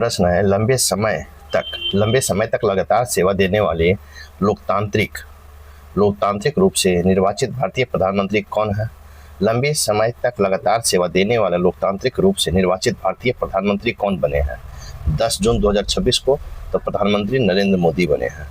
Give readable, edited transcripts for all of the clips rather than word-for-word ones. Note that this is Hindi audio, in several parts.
प्रश्न है, लंबे समय तक लगातार सेवा देने वाले लोकतांत्रिक लोकतांत्रिक रूप से निर्वाचित भारतीय प्रधानमंत्री कौन है? लंबे समय तक लगातार सेवा देने वाले लोकतांत्रिक रूप से निर्वाचित भारतीय प्रधानमंत्री कौन बने हैं? 10 जून 2026 को तो प्रधानमंत्री नरेंद्र मोदी बने हैं।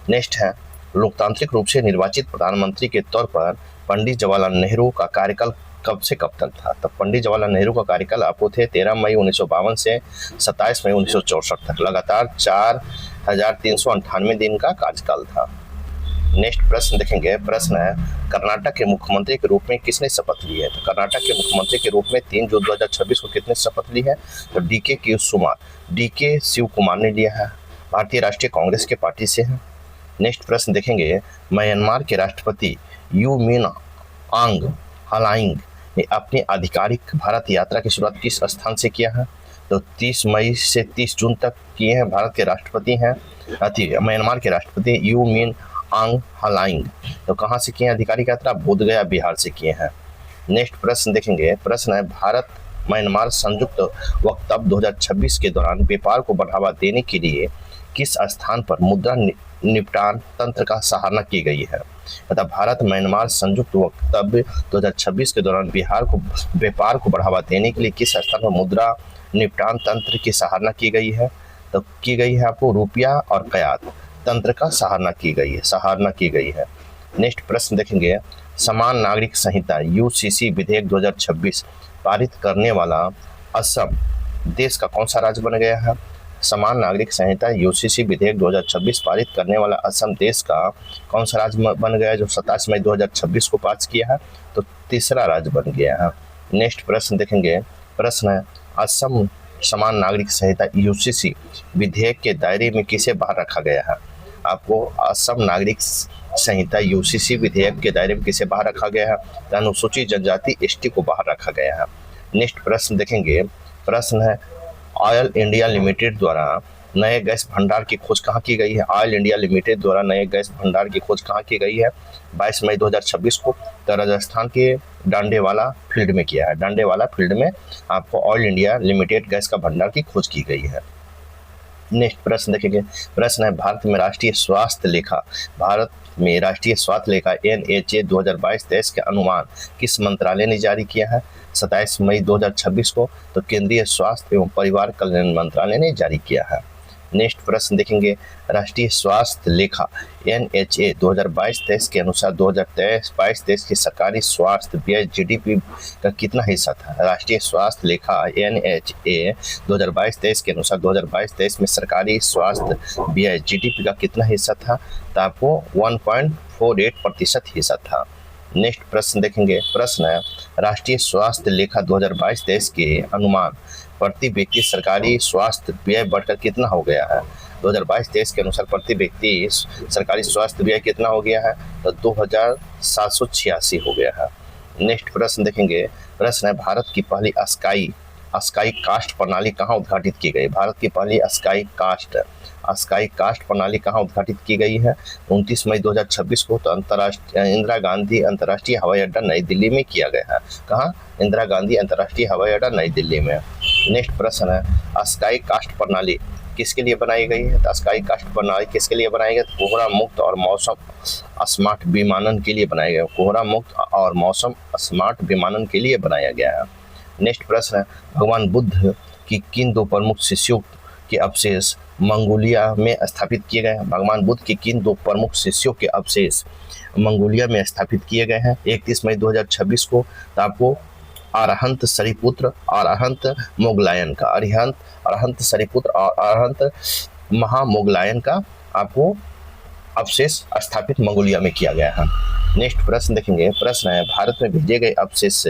नेक्स्ट है, लोकतांत्रिक रूप से निर्वाचित प्रधानमंत्री के तौर पर पंडित जवाहरलाल नेहरू का कार्यकाल कब से कब तक था? तो पंडित जवाहरलाल नेहरू का कार्यकाल आपको थे 13 मई 1952 से 27 मई 1964 तक, लगातार 4398 दिन का कार्यकाल था। नेक्स्ट प्रश्न देखेंगे। प्रश्न है, कर्नाटक के मुख्यमंत्री के रूप में किसने शपथ ली है? तो कर्नाटक के मुख्यमंत्री के रूप में 3 जून 2026 को किसने शपथ ली है? तो डी के शिव कुमार ने लिया है। भारतीय राष्ट्रीय कांग्रेस के पार्टी से है। नेक्स्ट प्रश्न देखेंगे। म्यांमार के राष्ट्रपति यू मिन आंग हलाइंग ने अपनी आधिकारिक भारत यात्रा की शुरुआत किस स्थान से किया है? तो 30 मई से 30 जून तक किए हैं। भारत के राष्ट्रपति हैं म्यांमार के राष्ट्रपति यू मिन आंग हलाइंग। तो कहाँ से किए हैं आधिकारिक यात्रा? बोधगया, बिहार से किए हैं। नेक्स्ट प्रश्न देखेंगे। प्रश्न है, भारत म्यांमार संयुक्त वक्तव्य 2026 के दौरान व्यापार को बढ़ावा देने के लिए किस स्थान पर मुद्रा निपटान तंत्र का सराहना की गई है? तथा भारत म्यांमार संयुक्त वक्तव्य 2026 के दौरान व्यापार को बढ़ावा देने के लिए किस स्थान पर मुद्रा निपटान तंत्र की सराहना की गई है? तो की गई है आपको रुपया और कयात तंत्र का सराहना की गई है। नेक्स्ट प्रश्न देखेंगे। समान नागरिक संहिता यूसीसी विधेयक 2026 पारित करने वाला असम देश का कौन सा राज्य बन गया है? समान नागरिक संहिता यूसीसी विधेयक 2026 पारित करने वाला असम देश का कौन सा राज्य बन गया है जो 27 मई 2026 को पास किया है? तो तीसरा राज्य बन गया है। नेक्स्ट प्रश्न देखेंगे। प्रश्न है, असम समान नागरिक संहिता यूसीसी विधेयक के दायरे में किसे बाहर रखा गया है? आपको असम नागरिक संहिता यूसीसी विधेयक के दायरे में किसे बाहर रखा गया है? तो अनुसूचित जनजाति एसटी को बाहर रखा गया है। नेक्स्ट प्रश्न देखेंगे। प्रश्न है, ऑयल इंडिया लिमिटेड द्वारा नए गैस भंडार की खोज कहाँ की गई है? ऑयल इंडिया लिमिटेड द्वारा नए गैस भंडार की खोज कहाँ की गई है? 22 मई 2026 को तो राजस्थान के डांडेवाला फील्ड में किया है। डांडेवाला फील्ड में आपको ऑयल इंडिया लिमिटेड गैस का भंडार की खोज की गई है। नेक्स्ट प्रश्न देखेंगे। प्रश्न है, भारत में राष्ट्रीय स्वास्थ्य लेखा NHA 2022-23 के अनुमान किस मंत्रालय ने जारी किया है? 27 मई 2026 को तो केंद्रीय स्वास्थ्य एवं परिवार कल्याण मंत्रालय ने जारी किया है। नेक्स्ट प्रश्न देखेंगे। राष्ट्रीय स्वास्थ्य लेखा NHA 2022-23 के अनुसार 2023-22 की सरकारी स्वास्थ्य व्यय GDP का कितना हिस्सा था? राष्ट्रीय स्वास्थ्य लेखा NHA 2022-23 के अनुसार 2022-23 में सरकारी स्वास्थ्य व्यय GDP का कितना हिस्सा था? तो आपको 1.48% हिस्सा था। नेक्स्ट प्रश्न देखेंगे। प्रश्न है, राष्ट्रीय स्वास्थ्य लेखा 2022-23 के अनुमान प्रति व्यक्ति सरकारी स्वास्थ्य व्यय बढ़कर कितना हो गया है? 2022-23 के अनुसार प्रति व्यक्ति सरकारी स्वास्थ्य व्यय कितना हो गया है? तो 2786 हो गया है। नेक्स्ट प्रश्न देखेंगे। प्रश्न है, भारत की पहली स्काई कास्ट प्रणाली कहाँ उद्घाटित की गई? भारत की पहली स्काई कास्ट प्रणाली कहाँ उद्घाटित की गई है? 29 मई 2026 को तो इंदिरा गांधी अंतर्राष्ट्रीय हवाई अड्डा नई दिल्ली में किया गया है। कहाँ? इंदिरा गांधी अंतर्राष्ट्रीय हवाई अड्डा नई दिल्ली में। नेक्स्ट प्रश्न है, स्काई कास्ट प्रणाली किसके लिए बनाई गई है? तो स्काई कास्ट प्रणाली किसके लिए बनाई गई? कोहरा मुक्त और मौसम स्मार्ट विमानन के लिए बनाया गया। कोहरा मुक्त और मौसम स्मार्ट विमानन के लिए बनाया गया है। नेक्स्ट प्रश्न है, भगवान बुद्ध की किन 2 प्रमुख शिष्यों के अवशेष मंगोलिया में स्थापित किए गए हैं? भगवान बुद्ध के किन 2 प्रमुख शिष्यों के अवशेष मंगोलिया में स्थापित किए गए हैं? 31 मई 2026 को तो आपको अरहंत सरिपुत्र और अरहंत मोगलायन का अरहंत सरिपुत्र और अरहंत महामोगलायन का आपको अवशेष स्थापित मंगोलिया में किया गया है। नेक्स्ट प्रश्न देखेंगे। प्रश्न है, भारत में भेजे गए अवशेष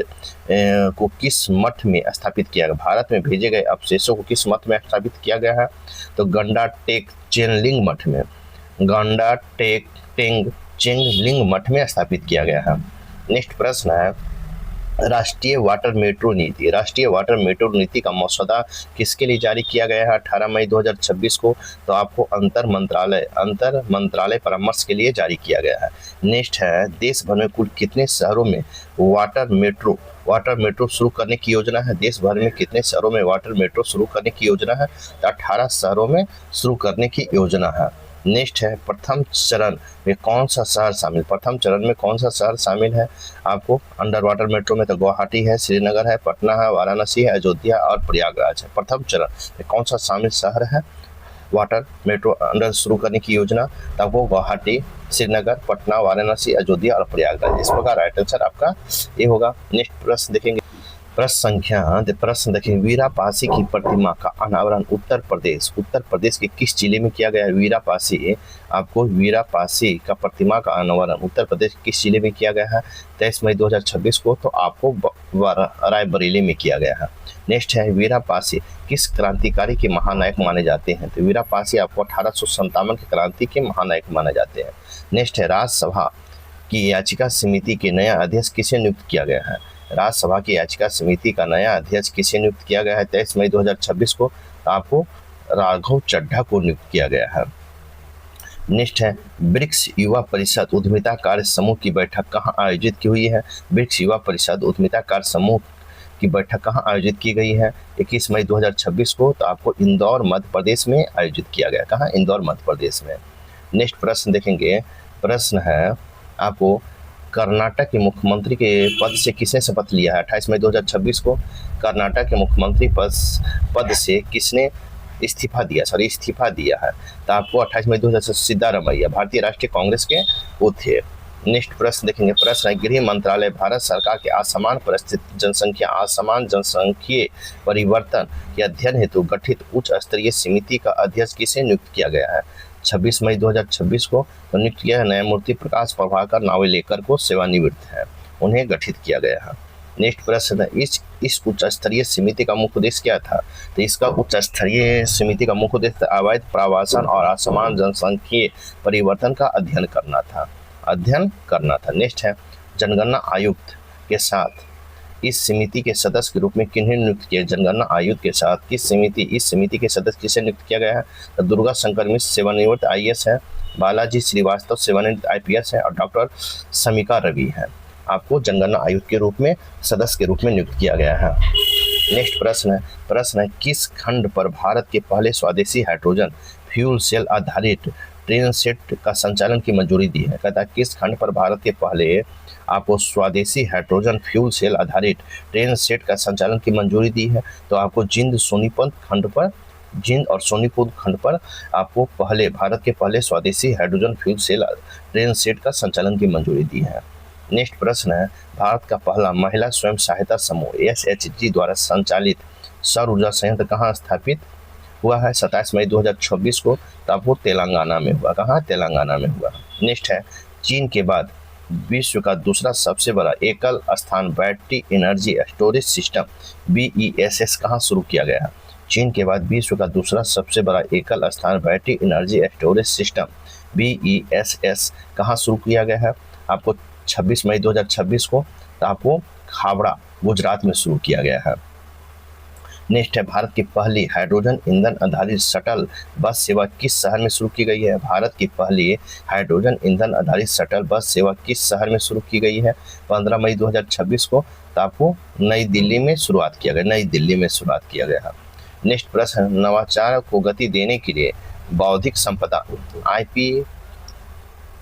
को किस मठ में स्थापित किया गया? भारत में भेजे गए अवशेषों को किस मठ में स्थापित किया गया है? तो गंडा टेक चेनलिंग मठ में स्थापित किया गया है। नेक्स्ट प्रश्न है, राष्ट्रीय वाटर मेट्रो नीति, राष्ट्रीय वाटर मेट्रो नीति का मसौदा किसके लिए जारी किया गया है 18 मई 2026 को? तो आपको अंतर मंत्रालय परामर्श के लिए जारी किया गया है। नेक्स्ट है, देश भर में कुल कितने शहरों में वाटर मेट्रो शुरू करने की योजना है? देश भर में कितने शहरों में वाटर मेट्रो शुरू करने की योजना है? तो 18 शहरों में शुरू करने की योजना है। नेक्स्ट है, प्रथम चरण में कौन सा शहर शामिल? प्रथम चरण में कौन सा शहर शामिल है आपको अंडर वाटर मेट्रो में? तो गुवाहाटी है, श्रीनगर है, पटना है, वाराणसी है, अयोध्या और प्रयागराज है। प्रथम चरण में कौन सा शामिल शहर है वाटर मेट्रो अंडर शुरू करने की योजना? तब वो गुवाहाटी, श्रीनगर, पटना, वाराणसी, अयोध्या और प्रयागराज। इस प्रकार राइट आंसर आपका ये होगा। नेक्स्ट प्रश्न देखेंगे, प्रश्न देखें, वीरापासी की प्रतिमा का अनावरण उत्तर प्रदेश के किस जिले में किया गया है? वीरापासी का प्रतिमा का अनावरण उत्तर प्रदेश के किस जिले में किया गया है 23 मई 2026 को? तो आपको रायबरेली में किया गया है। नेक्स्ट है, वीरापासी किस क्रांतिकारी के महानायक माने जाते हैं? तो वीरापासी आपको 1857 की क्रांति के महानायक माने जाते हैं। नेक्स्ट है, राज्यसभा की याचिका समिति के नया अध्यक्ष किसे नियुक्त किया गया है? राज्यसभा की याचिका समिति का नया अध्यक्ष किसे नियुक्त किया गया है 23 मई 2026 को? तो आपको राघव चड्ढा को नियुक्त किया गया है। नेक्स्ट है, ब्रिक्स युवा परिषद उद्यमिता कार्य समूह की बैठक कहाँ आयोजित की हुई है? ब्रिक्स युवा परिषद उद्यमिता कार्य समूह की बैठक कहाँ आयोजित की गई है 21 मई 2026 को? तो आपको इंदौर मध्य प्रदेश में आयोजित किया गया। कहाँ? इंदौर मध्य प्रदेश में। नेक्स्ट प्रश्न देखेंगे, प्रश्न है आपको कर्नाटक के मुख्यमंत्री के पद से किसने शपथ लिया है 28 मई 2026 को? कर्नाटक के मुख्यमंत्री पद से किसने इस्तीफा दिया है? तो आपको 28 मई 2026 सिद्धारमैया भारतीय राष्ट्रीय कांग्रेस के वो थे। नेक्स्ट प्रश्न देखेंगे, प्रश्न है, गृह मंत्रालय भारत सरकार के असमान जनसंख्यीय परिवर्तन के अध्ययन हेतु गठित उच्च स्तरीय समिति का अध्यक्ष किसे नियुक्त किया गया है 26 मई 2026 को? तो नियुक्त किया है न्यायमूर्ति प्रकाश प्रभाकर नावलेकर को, सेवानिवृत्त है, उन्हें गठित किया गया है। नेक्स्ट प्रश्न है, इस उच्च स्तरीय समिति का मुख्य उद्देश्य क्या था? तो इसका उच्च स्तरीय समिति का मुख्य उद्देश्य अवैध प्रवासन और असमान जनसंख्यीय परिवर्तन का अध्ययन करना था। नेक्स्ट है, जनगणना आयुक्त के साथ इस समिति के सदस्य के रूप में किन्हें नियुक्त किया? जनगणना आयुक्त के साथ इस समिति के सदस्य किसे नियुक्त किया गया है? तो दुर्गा शंकर मिश्र सेवानिवृत्त IAS है, बालाजी श्रीवास्तव सेवानिवृत्त IPS है और डॉक्टर समिका रवि है। आपको जनगणना आयुक्त के रूप में सदस्य के रूप में नियुक्त किया गया है। नेक्स्ट प्रश्न है, किस खंड पर भारत के पहले स्वदेशी हाइड्रोजन फ्यूल सेल आधारित ट्रेन सेट का संचालन की मंजूरी दी है? कहता है किस खंड पर भारत के पहले आपको स्वदेशी हाइड्रोजन फ्यूल सेल आधारित ट्रेन सेट का संचालन की मंजूरी दी है? तो आपको जिंद और सोनीपत खंड पर आपको भारत के पहले स्वदेशी hydrogen fuel cell train set का संचालन की मंजूरी दी है। नेक्स्ट प्रश्न है, भारत का पहला महिला स्वयं सहायता समूह SHG द्वारा संचालित सौर ऊर्जा संयंत्र कहाँ स्थापित हुआ है 27 मई 2026 को? तब वो तेलंगाना में हुआ। कहाँ? तेलंगाना में हुआ। नेक्स्ट है, चीन के बाद विश्व का दूसरा सबसे बड़ा एकल स्थान battery energy storage system BESS कहाँ शुरू किया गया है? चीन के बाद विश्व का दूसरा सबसे बड़ा एकल स्थान battery energy storage system BESS कहाँ शुरू किया गया है? आपको 26 मई 2026 को। तो आपको खावड़ा गुजरात में शुरू किया गया है। नेक्स्ट है, भारत की पहली हाइड्रोजन ईंधन आधारित शटल बस सेवा किस शहर में शुरू की गई है? भारत की पहली हाइड्रोजन ईंधन आधारित शटल बस सेवा किस शहर में शुरू की गई है 15 मई 2026 को? तो आपको नई दिल्ली में शुरुआत किया गया है। नेक्स्ट प्रश्न, नवाचार को गति देने के लिए बौद्धिक संपदा IP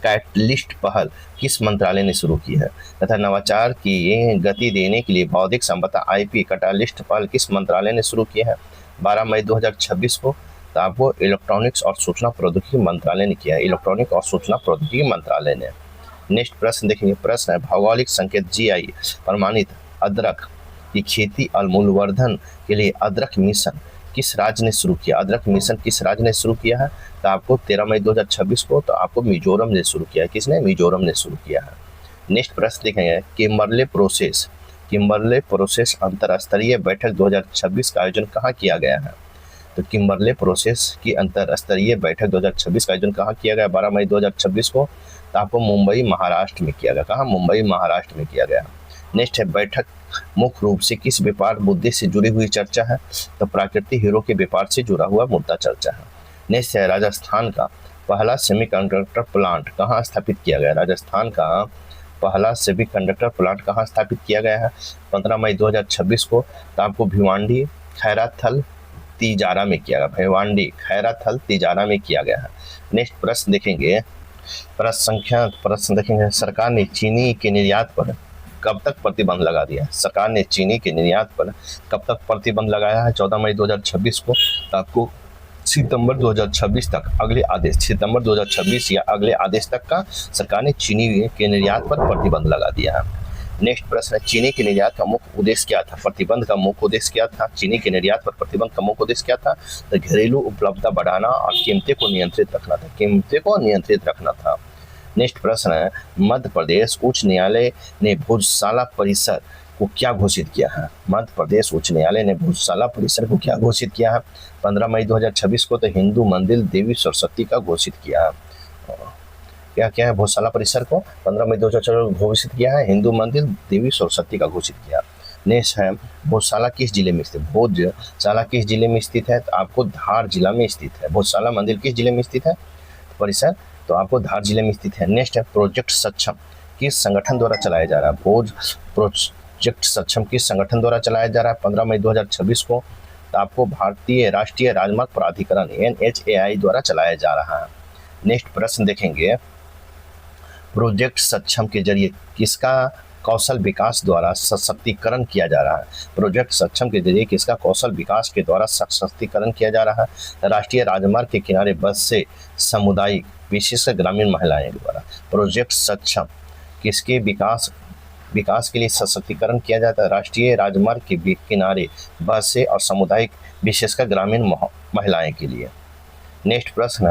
कैटलिस्ट पहल किस मंत्रालय ने शुरू की है? तथा नवाचार की गति देने के लिए बौद्धिक संपदा IP कैटलिस्ट पहल किस मंत्रालय ने शुरू की है 12 मई 2026 को? तो आपको इलेक्ट्रॉनिक्स और सूचना प्रौद्योगिकी मंत्रालय ने किया है, इलेक्ट्रॉनिक और सूचना प्रौद्योगिकी मंत्रालय ने। नेक्स्ट प्रश्न देखेंगे, प्रश्न है, भौगोलिक संकेत GI प्रमाणित अदरक की खेती और मूल्यवर्धन के लिए अदरक मिशन किस राज्य ने शुरू किया? अदरक मिशन किस राज्य ने शुरू किया है? तो आपको 13 मई 2026 को। तो आपको मिजोरम ने शुरू किया है। किसने? मिजोरम ने शुरू किया है। नेक्स्ट प्रश्न देखेंगे, किम्बरले प्रोसेस अंतरराष्ट्रीय बैठक 2026 का आयोजन कहाँ किया गया है? तो किम्बरले प्रोसेस की अंतरराष्ट्रीय बैठक 2026 का आयोजन कहाँ किया गया 12 मई 2026 को? तो आपको मुंबई महाराष्ट्र में किया गया। कहाँ? मुंबई महाराष्ट्र में किया गया। नेक्स्ट है बैठक मुख्य रूप से किस व्यापार मुद्दे से जुड़ी हुई चर्चा है, तो प्राकृतिक हीरो के व्यापार से जुड़ा हुआ मुद्दा चर्चा है। नेक्स्ट है राजस्थान का पहला सेमीकंडक्टर प्लांट कहाँ स्थापित किया गया। राजस्थान का पहला सेमीकंडक्टर प्लांट कहाँ स्थापित किया गया है, 15 मई 2026 को। तो आपको भिवांडी खैराथल तिजारा में किया गया, भिवांडी खैराथल तिजारा में किया गया है। नेक्स्ट प्रश्न देखेंगे, प्रश्न देखेंगे, सरकार ने चीनी के निर्यात पर कब तक प्रतिबंध लगा दिया। सरकार ने चीनी के निर्यात पर कब तक प्रतिबंध लगाया है, 14 मई 2026 को। तो आपको सितंबर 2026 तक अगले आदेश, सितंबर 2026 या अगले आदेश तक का सरकार ने चीनी के निर्यात पर प्रतिबंध लगा दिया है। नेक्स्ट प्रश्न है, चीनी के निर्यात का मुख्य उद्देश्य क्या था। प्रतिबंध का मुख्य उद्देश्य क्या था, चीनी के निर्यात पर प्रतिबंध का मुख्य उद्देश्य क्या था, तो घरेलू उपलब्धता बढ़ाना और कीमतें को नियंत्रित रखना था, कीमतें को नियंत्रित रखना था। नेक्स्ट प्रश्न है, मध्य प्रदेश उच्च न्यायालय ने भोजशाला परिसर को क्या घोषित किया है। मध्य प्रदेश उच्च न्यायालय ने भोजशाला परिसर को क्या घोषित किया है, 15 मई 2026 को। तो हिंदू मंदिर देवी सरस्वती का घोषित किया है। क्या क्या है, भोजशाला परिसर को 15 मई 2024 घोषित किया है, हिंदू मंदिर देवी सरस्वती का घोषित किया। नेक्स्ट है, भोजशाला किस जिले में स्थित, भोजशाला किस जिले में स्थित है, तो आपको धार जिला में स्थित है। भोजशाला मंदिर किस जिले में स्थित है परिसर, तो आपको धार जिले में स्थित है। नेक्स्ट है, प्रोजेक्ट सक्षम किस संगठन द्वारा चलाया जा रहा है। प्रोजेक्ट सक्षम किस संगठन द्वारा चलाया जा रहा है, 15 मई 2026 को। तो आपको भारतीय राष्ट्रीय राजमार्ग प्राधिकरण NHAI द्वारा चलाया जा रहा है। नेक्स्ट प्रश्न देखेंगे, प्रोजेक्ट सक्षम के जरिए किसका कौशल विकास द्वारा सशक्तिकरण किया जा रहा है। प्रोजेक्ट सक्षम के जरिए किसका कौशल विकास के द्वारा सशक्तिकरण किया जा रहा है। राष्ट्रीय राजमार्ग के किनारे बस से सामुदायिक विशेषकर ग्रामीण महिलाएं द्वारा। प्रोजेक्ट सक्षम किसके विकास के लिए सशक्तिकरण किया जाता है, राष्ट्रीय राजमार्ग के किनारे बस से और सामुदायिक विशेषकर ग्रामीण महिलाएं के लिए। नेक्स्ट प्रश्न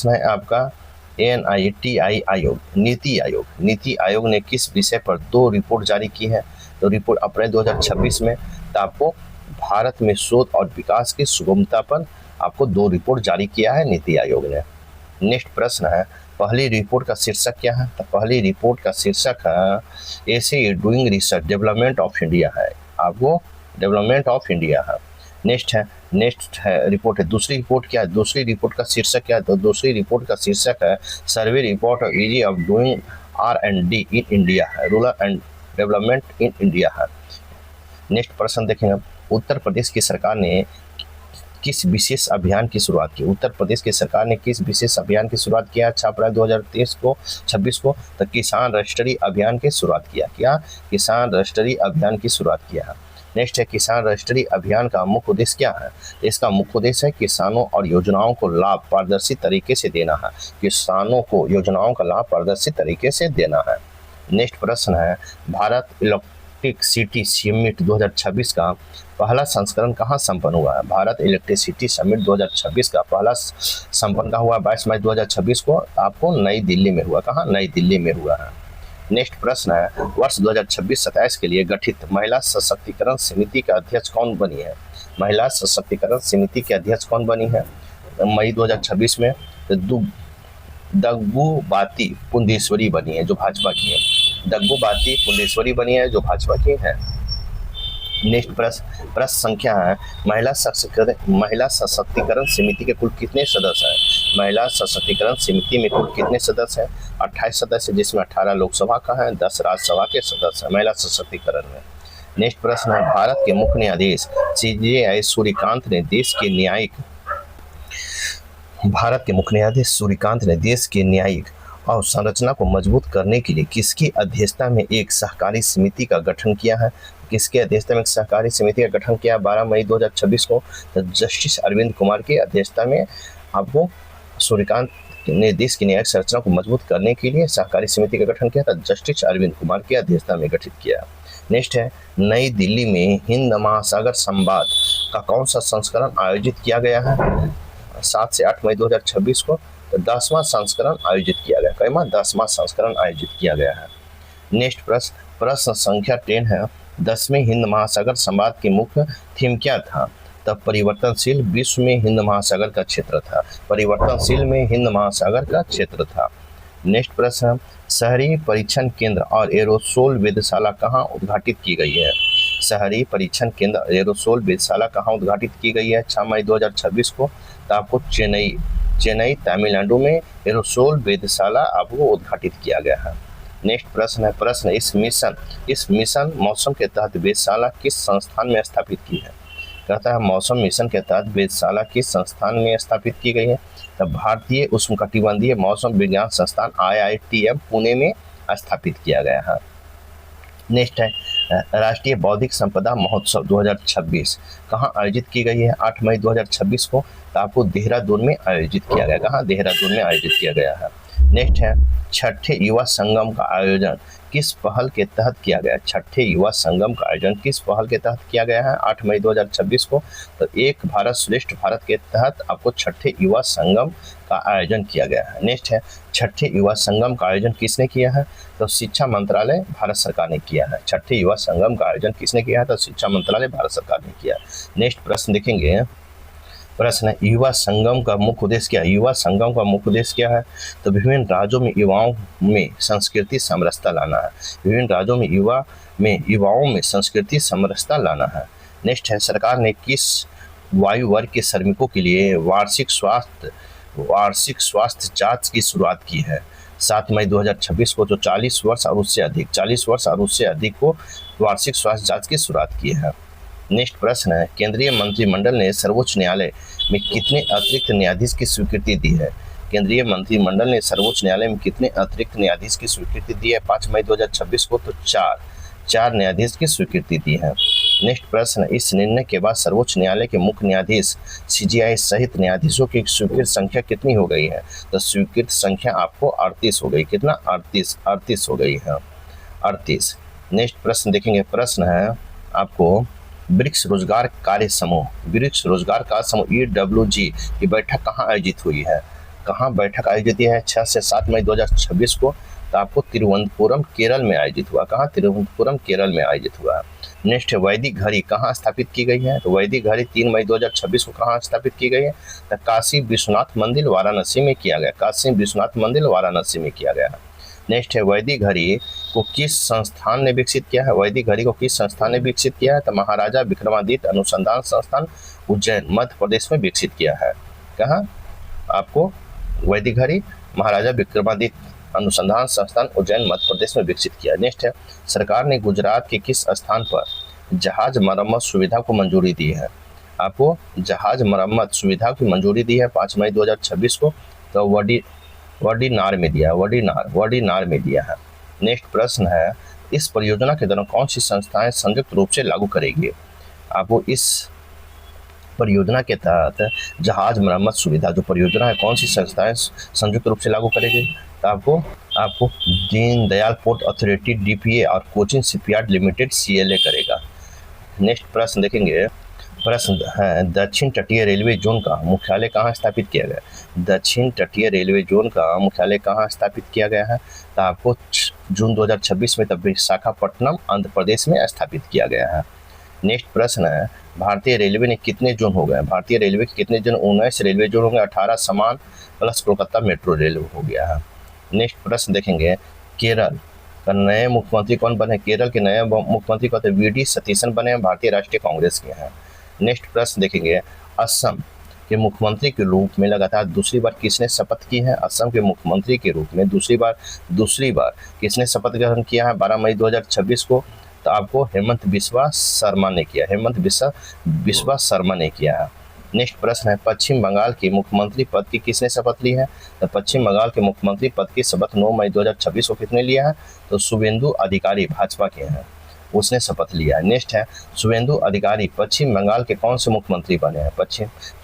है आपका NITI आयोग, नीति आयोग ने किस विषय पर 2 रिपोर्ट जारी की है। तो रिपोर्ट अप्रैल 2026 में। तो आपको भारत में शोध और विकास की सुगमता पर आपको 2 रिपोर्ट जारी किया है नीति आयोग ने। नेक्स्ट प्रश्न है, पहली रिपोर्ट का शीर्षक क्या है। तो पहली रिपोर्ट का शीर्षक है ऐसे doing research development of India है, आपको डेवलपमेंट ऑफ इंडिया है। नेक्स्ट है रिपोर्ट है, दूसरी रिपोर्ट क्या है, दूसरी रिपोर्ट का शीर्षक क्या है। तो दूसरी रिपोर्ट का शीर्षक है survey report of easy of doing R&D in India है, rural and development in India है। नेक्स्ट प्रश्न देखेंगे, उत्तर प्रदेश की सरकार ने किस विशेष अभियान की शुरुआत की। उत्तर प्रदेश की सरकार ने किस विशेष अभियान की शुरुआत किया 6 अप्रैल 2026 को। तो किसान रजिस्ट्री अभियान की शुरुआत किया, किसान रजिस्ट्री अभियान की शुरुआत किया है। नेक्स्ट है, किसान रजिस्ट्री अभियान का मुख्य उद्देश्य क्या है। इसका मुख्य उद्देश्य है किसानों और योजनाओं को लाभ पारदर्शी तरीके से देना है, किसानों को योजनाओं का लाभ पारदर्शी तरीके से देना है। नेक्स्ट प्रश्न है, भारत इलेक्ट्रिसिटी समिट 2026 का पहला संस्करण कहाँ संपन्न हुआ है। भारत इलेक्ट्रिसिटी समिट 2026 का पहला संपन्न का हुआ 22 मई 2026 को, आपको नई दिल्ली में हुआ। कहाँ, नई दिल्ली में हुआ है। नेक्स्ट प्रश्न है, वर्ष 2026-27 के लिए गठित महिला सशक्तिकरण समिति का अध्यक्ष कौन बनी है। महिला सशक्तिकरण समिति के अध्यक्ष कौन बनी है मई 2026 में। दग्गुबाती पुंडेश्वरी बनी है, जो भाजपा की है। दग्गुबाती पुंडेश्वरी बनी है, जो भाजपा की है। नेक्स्ट प्रश्न संख्या है, महिला सशक्तिकरण समिति के कुल कितने सदस्य हैं। महिला सशक्तिकरण समिति में कुल कितने सदस्य हैं, 28 सदस्य, जिसमें 18 लोकसभा का है, 10 राज्यसभा के सदस्य हैं महिला सशक्तिकरण में। नेक्स्ट प्रश्न है, भारत के मुख्य न्यायाधीश CJI सूर्यकांत ने देश के न्यायिक अवसंरचना को मजबूत करने के लिए किसकी अध्यक्षता में एक सहकारी समिति का गठन किया है। किसके अध्यक्षता में सहकारी समिति का गठन किया 12 मई 2026 को। तो जस्टिस अरविंद कुमार की अध्यक्षता में आपको सूर्यकांत ने देश की न्यायिक संरचना को मजबूत करने के लिए सहकारी समिति का गठन किया था, जस्टिस अरविंद कुमार की अध्यक्षता में गठित किया। नेक्स्ट है, नई दिल्ली में हिंद महासागर संवाद का कौन सा संस्करण आयोजित किया गया है 7 से 8 मई 2026 को। तो 10वां संस्करण आयोजित किया गया। कईमा 10वां संस्करण आयोजित किया गया है। नेक्स्ट प्रश्न संख्या 10 है, 10वें हिंद महासागर संवाद की मुख्य थीम क्या था। तब परिवर्तनशील विश्व में हिंद महासागर का क्षेत्र था, परिवर्तनशील में हिंद महासागर का क्षेत्र था। नेक्स्ट प्रश्न, शहरी परीक्षण केंद्र और एरोसोल वेधशाला कहाँ उद्घाटित की गई है? शहरी परीक्षण केंद्र एरोसोल वेधशाला कहाँ उद्घाटित की गई है? 6 मई 2026 को। तो आपको चेन्नई तमिलनाडु में एरोसोल वेधशाला आपको उद्घाटित किया गया है। नेक्स्ट प्रश्न है, प्रश्न इस मिशन मौसम के तहत वेधशाला किस संस्थान में स्थापित की है? कहता है मौसम मिशन के तहत वेधशाला किस संस्थान में स्थापित की गई है? तब भारतीय उष्णकटिबंधीय मौसम विज्ञान संस्थान IITM पुणे में स्थापित किया गया है। नेक्स्ट है, राष्ट्रीय बौद्धिक संपदा महोत्सव 2026 कहाँ आयोजित की गई है? 8 मई 2026 को। तो आपको देहरादून में आयोजित किया गया। कहाँ? देहरादून में आयोजित किया गया है। नेक्स्ट है, छठे युवा संगम का आयोजन किस पहल के तहत किया गया? छठे युवा संगम का आयोजन किस पहल के तहत किया गया है? 8 मई 2026 को। तो एक भारत श्रेष्ठ भारत के तहत आपको छठे युवा संगम का आयोजन किया गया है। नेक्स्ट है, छठे युवा संगम का आयोजन किसने किया है? तो शिक्षा मंत्रालय भारत सरकार ने किया है। छठे युवा संगम का आयोजन किसने किया है? तो शिक्षा मंत्रालय भारत सरकार ने किया। नेक्स्ट प्रश्न देखेंगे, प्रश्न है, युवा संगम का मुख्य उद्देश्य क्या है? युवा संगम का मुख्य उद्देश्य क्या है? तो विभिन्न राज्यों में युवाओं में संस्कृति समरसता लाना है। विभिन्न राज्यों में युवाओं में संस्कृति समरसता लाना है। नेक्स्ट है, सरकार ने किस वायु वर्ग के श्रमिकों के लिए वार्षिक स्वास्थ्य जांच की शुरुआत की है? 7 मई 2026 को। तो 40 वर्ष और उससे अधिक को वार्षिक स्वास्थ्य जांच की शुरुआत की है। नेक्स्ट प्रश्न है, केंद्रीय मंत्रिमंडल ने सर्वोच्च न्यायालय में कितने अतिरिक्त न्यायाधीश की स्वीकृति दी है? केंद्रीय मंत्रिमंडल ने सर्वोच्च न्यायालय में कितने अतिरिक्त न्यायाधीश की स्वीकृति दी है 5 मई 2026 को? तो चार न्यायाधीश की स्वीकृति दी है। नेक्स्ट प्रश्न, इस निर्णय के बाद सर्वोच्च न्यायालय के मुख्य न्यायाधीश CJI सहित न्यायाधीशों की स्वीकृत संख्या कितनी हो गई है? तो स्वीकृत संख्या आपको 38 हो गई। कितना? 38 हो गई है, 38। नेक्स्ट प्रश्न देखेंगे, प्रश्न है आपको ब्रिक्स रोजगार कार्य समूह EWG की बैठक कहाँ आयोजित हुई है? कहाँ बैठक आयोजित है? 6 से 7 मई 2026 को। तो आपको तिरुवनंतपुरम केरल में आयोजित हुआ। कहाँ? तिरुवनंतपुरम केरल में आयोजित हुआ। नेक्स्ट है, वैदिक घड़ी कहाँ स्थापित की गई है? तो वैदिक घड़ी 3 मई 2026 को कहाँ स्थापित की गई है? तो काशी विश्वनाथ मंदिर वाराणसी में किया गया। काशी विश्वनाथ मंदिर वाराणसी में किया गया है। नेक्स्ट है, वैदिक घड़ी को किस संस्थान ने विकसित किया है? वैदिक घड़ी को किस संस्थान ने विकसित किया है? तो महाराजा विक्रमादित्य अनुसंधान संस्थान उज्जैन मध्य प्रदेश में विकसित किया है। कहाँ? आपको वैदिक घड़ी महाराजा विक्रमादित्य अनुसंधान संस्थान उज्जैन मध्य प्रदेश में विकसित किया। नेक्स्ट है, सरकार ने गुजरात के किस स्थान पर जहाज मरम्मत सुविधा को मंजूरी दी है? आपको जहाज मरम्मत सुविधा की मंजूरी दी है 5 मई 2026 को। तो वडीनार में दिया है। नेक्स्ट प्रश्न है, इस परियोजना के दौरान कौन सी संस्थाएं संयुक्त रूप से लागू करेगी? आपको इस परियोजना के तहत जहाज मरम्मत सुविधा जो परियोजना है कौन सी संस्थाएं संयुक्त रूप से लागू करेगी? तो आपको दीनदयाल पोर्ट अथॉरिटी DPA और कोचिन शिपयार्ड लिमिटेड CLA करेगा। नेक्स्ट प्रश्न देखेंगे, प्रश्न है, दक्षिण तटीय रेलवे जोन का मुख्यालय कहाँ स्थापित किया गया? दक्षिण तटीय रेलवे जोन का मुख्यालय कहाँ स्थापित किया गया है? तो आपको जून 2026 में तब विशाखापट्टनम आंध्र प्रदेश में स्थापित किया गया है। नेक्स्ट प्रश्न है, भारतीय रेलवे ने कितने जोन हो गए? भारतीय रेलवे के कितने जोन? 19 रेलवे जोन हो गए, 18 समान प्लस कोलकाता मेट्रो रेल हो गया है। नेक्स्ट प्रश्न देखेंगे, केरल का नए मुख्यमंत्री कौन बने? केरल के नए मुख्यमंत्री कौन थे? VD सतीशन बने हैं, भारतीय राष्ट्रीय कांग्रेस के हैं। नेक्स्ट प्रश्न देखेंगे, असम के मुख्यमंत्री के रूप में लगातार दूसरी बार किसने शपथ की है? असम के मुख्यमंत्री के रूप में दूसरी बार किसने शपथ ग्रहण किया है 12 मई 2026 को? तो आपको हेमंत बिस्वा शर्मा ने किया है। नेक्स्ट प्रश्न है, पश्चिम बंगाल के मुख्यमंत्री पद की किसने शपथ ली है? तो पश्चिम बंगाल के मुख्यमंत्री पद की शपथ 9 मई 2026 को किसने लिया है? तो शुभेंदु अधिकारी भाजपा के हैं, उसने शपथ लिया है। नेक्स्ट है, शुभेंदु अधिकारी पश्चिम बंगाल के कौन से मुख्यमंत्री बने हैं?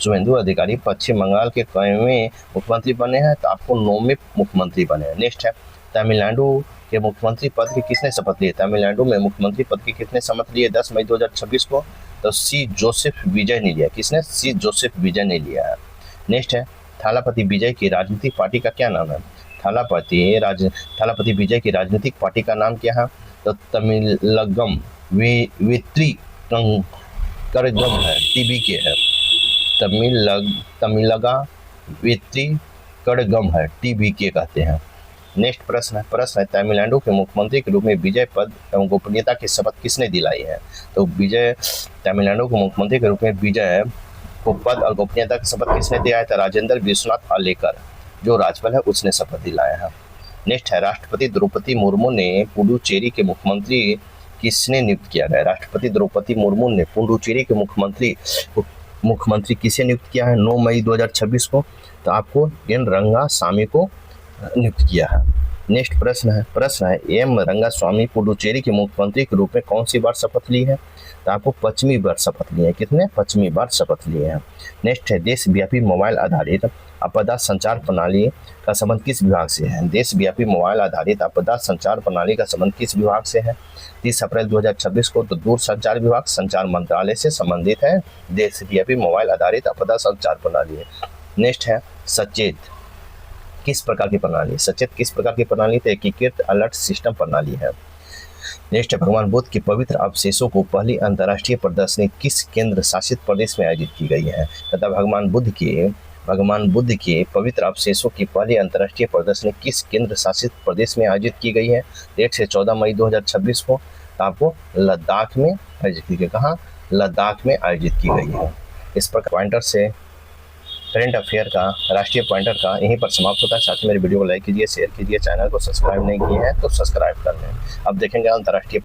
शुभेंदु अधिकारी पश्चिम बंगाल के कौनवें मुख्यमंत्री बने हैं? तो आपको 9वें मुख्यमंत्री बने हैं। नेक्स्ट है, तमिलनाडु के मुख्यमंत्री पद की किसने शपथ लिए? तमिलनाडु में मुख्यमंत्री पद की किसने शपथ लिए 10 मई 2026 को? तो C जोसेफ विजय ने लिया। किसने? C जोसेफ विजय ने लिया है। नेक्स्ट है, थालापति विजय की राजनीतिक पार्टी का क्या नाम है? थालापति विजय की राजनीतिक पार्टी का नाम क्या है? तो तमिलगम वेत्री कड़गम है, TVK है। तमिलगा वेत्री कड़गम है, TVK कहते हैं। नेक्स्ट प्रश्न है तमिलनाडु के मुख्यमंत्री के रूप में विजय पद एवं गोपनीयता की शपथ किसने दिलाई है? तो तमिलनाडु के मुख्यमंत्री के रूप में विजय को पद और गोपनीयता की शपथ किसने दिलाया था? राजेंद्र विश्वनाथ आलेकर जो राज्यपाल है उसने शपथ दिलाया है। नेक्स्ट है राष्ट्रपति द्रौपदी मुर्मू ने पुडुचेरी के मुख्यमंत्री किसने नियुक्त किया गया? राष्ट्रपति द्रौपदी मुर्मू ने पुडुचेरी के मुख्यमंत्री किसे नियुक्त किया है 9 मई 2026 को? तो आपको एन रंगास्वामी को नियुक्त किया है। नेक्स्ट प्रश्न है एम रंगास्वामी पुडुचेरी के मुख्यमंत्री के रूप में कौन सी बार शपथ ली है? तो आपको 5वीं बार शपथ ली है। कितने? 5वीं बार शपथ लिए हैं। नेक्स्ट है देशव्यापी मोबाइल आधारित आपदा संचार प्रणाली का संबंध किस विभाग से है? देशव्यापी मोबाइल आधारित आपदा संचार प्रणाली का संबंध किस विभाग से है? 30 अप्रैल 2026 को तो दूरसंचार विभाग संचार मंत्रालय से संबंधित है देशव्यापी मोबाइल आधारित आपदा संचार प्रणाली है। नेक्स्ट है सचेत किस प्रकार की प्रणाली? सचेत किस प्रकार की प्रणाली? तो एकीकृत अलर्ट सिस्टम प्रणाली है। नेक्स्ट है भगवान बुद्ध के पवित्र अवशेषों को पहली अंतर्राष्ट्रीय प्रदर्शनी किस केंद्र शासित प्रदेश में आयोजित की गई है? तथा भगवान बुद्ध के पवित्र अवशेषों की पहली अंतर्राष्ट्रीय प्रदर्शनी किस केंद्र शासित प्रदेश में आयोजित की गई है? 1 से 14 मई 2026 को आपको लद्दाख में आयोजित की गई। कहाँ? लद्दाख में आयोजित की गई है। इस प्रकार पॉइंटर से करंट अफेयर का राष्ट्रीय पॉइंटर का यहीं पर समाप्त होता है। साथ ही मेरी वीडियो को लाइक कीजिए, शेयर कीजिए, चैनल को सब्सक्राइब नहीं किए हैं तो सब्सक्राइब कर लें। अब देखेंगे अंतर्राष्ट्रीय